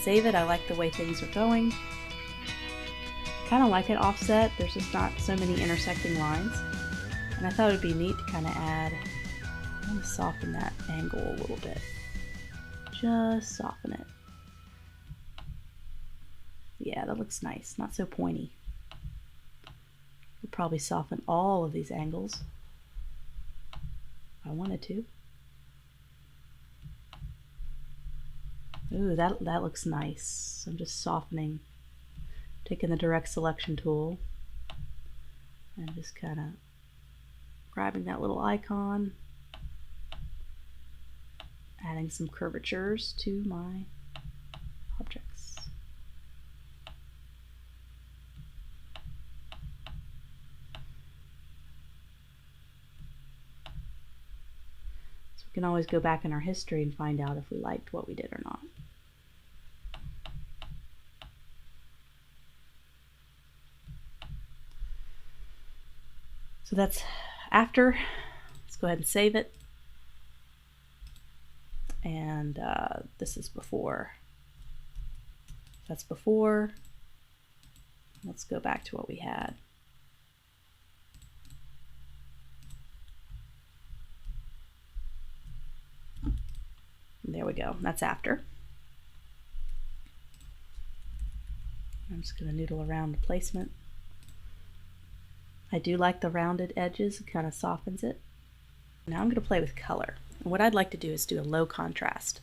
save it. I like the way things are going. Kind of like it offset. There's just not so many intersecting lines. And I thought it would be neat to kind of add, I'm going to soften that angle a little bit. Just soften it. Yeah, that looks nice. Not so pointy. We'll probably soften all of these angles if I wanted to. Ooh, that looks nice. I'm just softening, taking the direct selection tool and just kind of grabbing that little icon, adding some curvatures to my objects. So we can always go back in our history and find out if we liked what we did or not. So that's after. Let's go ahead and save it. And this is before. That's before. Let's go back to what we had. And there we go. That's after. I'm just going to noodle around the placement. I do like the rounded edges. It kind of softens it. Now I'm going to play with color. And what I'd like to do is do a low contrast.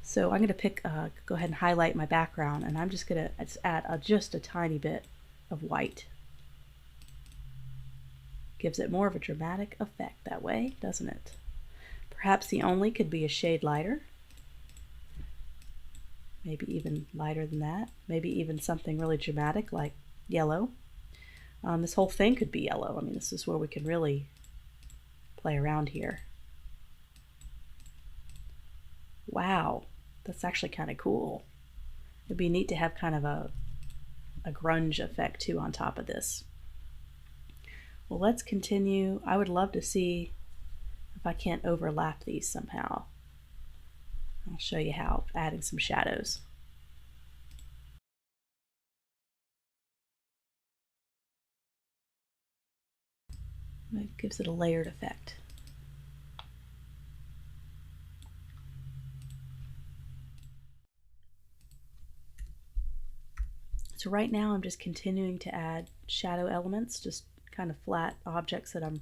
So I'm going to pick, go ahead and highlight my background, and I'm just going to add just a tiny bit of white. Gives it more of a dramatic effect that way, doesn't it? Perhaps the only could be a shade lighter. Maybe even lighter than that. Maybe even something really dramatic like yellow. This whole thing could be yellow. I mean, this is where we can really play around here. Wow, that's actually kind of cool. It'd be neat to have kind of a grunge effect too on top of this. Well, let's continue. I would love to see if I can't overlap these somehow. I'll show you how, adding some shadows. It gives it a layered effect. So right now I'm just continuing to add shadow elements, just kind of flat objects that I'm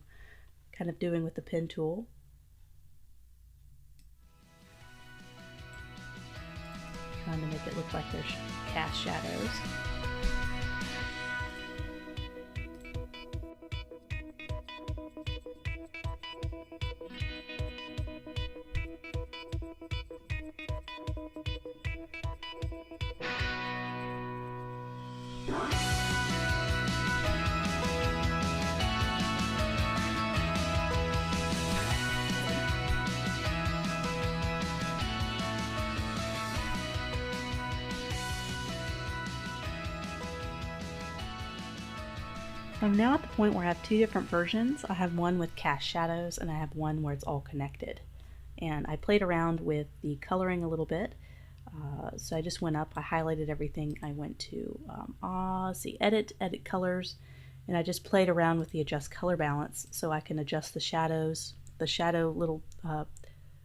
kind of doing with the pen tool. Trying to make it look like there's cast shadows. I'm now at the point where I have two different versions. I have one with cast shadows and I have one where it's all connected. And I played around with the coloring a little bit. So I just went up, I highlighted everything. I went to edit colors, and I just played around with the adjust color balance so I can adjust the shadows, the shadow little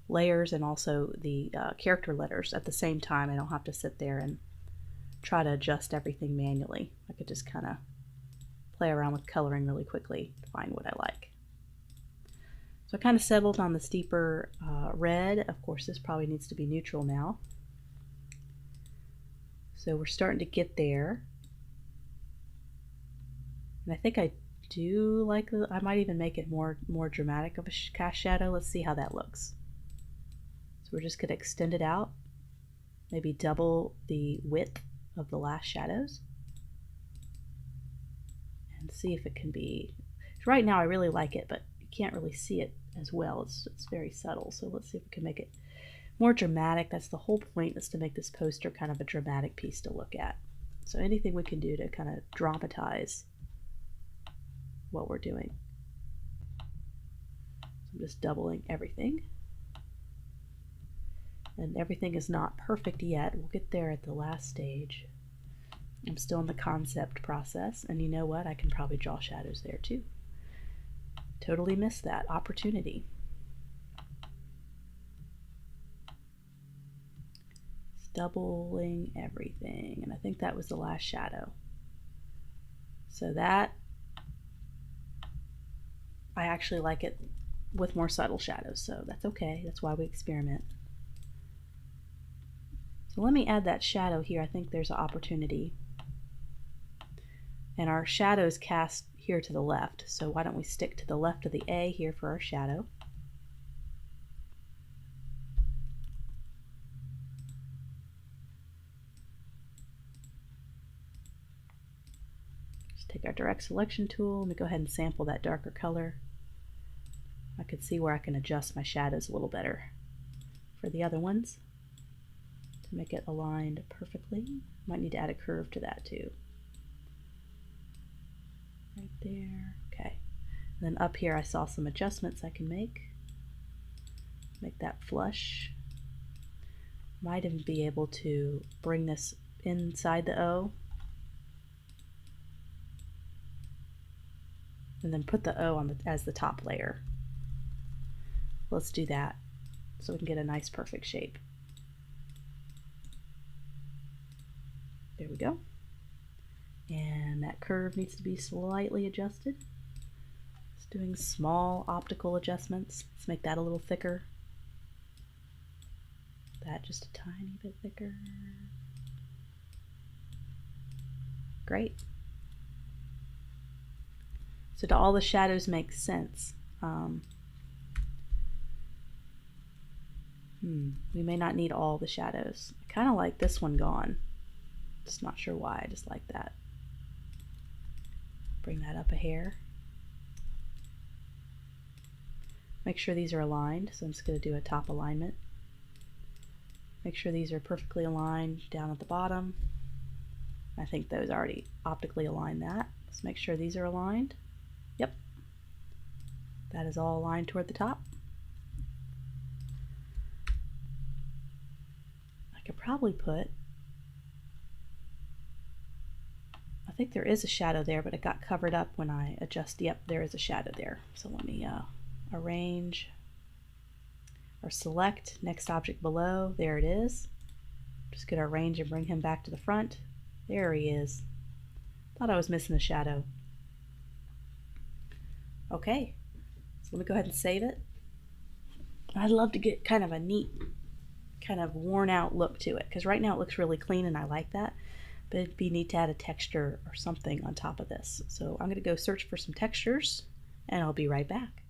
layers, and also the character letters at the same time. I don't have to sit there and try to adjust everything manually. I could just kind of play around with coloring really quickly to find what I like. So I kind of settled on the steeper red. Of course, this probably needs to be neutral now. So we're starting to get there. And I think I do like I might even make it more dramatic of a cast shadow. Let's see how that looks. So we're just going to extend it out, maybe double the width of the last shadows, and see if it can be. Right now I really like it, but you can't really see it as well. It's very subtle. So let's see if we can make it more dramatic. That's the whole point, is to make this poster kind of a dramatic piece to look at. So anything we can do to kind of dramatize what we're doing. So I'm just doubling everything. And everything is not perfect yet. We'll get there at the last stage. I'm still in the concept process, and you know what? I can probably draw shadows there too. Totally missed that opportunity. It's doubling everything, and I think that was the last shadow. So that, I actually like it with more subtle shadows, so that's okay. That's why we experiment. So let me add that shadow here. I think there's an opportunity. And our shadow is cast here to the left, so why don't we stick to the left of the A here for our shadow. Just take our direct selection tool. Let me go ahead and sample that darker color. I could see where I can adjust my shadows a little better for the other ones to make it aligned perfectly. Might need to add a curve to that too. Right there. Okay. And then up here I saw some adjustments I can make. Make that flush. Might even be able to bring this inside the O. And then put the O on as the top layer. Let's do that so we can get a nice perfect shape. There we go. And that curve needs to be slightly adjusted. Just doing small optical adjustments. Let's make that a little thicker. That just a tiny bit thicker. Great. So do all the shadows make sense? We may not need all the shadows. I kind of like this one gone. Just not sure why, I just like that. Bring that up a hair. Make sure these are aligned, so I'm just going to do a top alignment. Make sure these are perfectly aligned down at the bottom. I think those already optically align that. Let's make sure these are aligned. Yep. That is all aligned toward the top. I could probably put, I think there is a shadow there, but it got covered up when I adjust. Yep, there is a shadow there. So let me arrange or select next object below. There it is. Just gonna arrange and bring him back to the front. There he is. Thought I was missing a shadow. Okay, so let me go ahead and save it. I'd love to get kind of a neat, kind of worn out look to it, because right now it looks really clean and I like that, but it'd be neat to add a texture or something on top of this. So I'm going to go search for some textures and I'll be right back.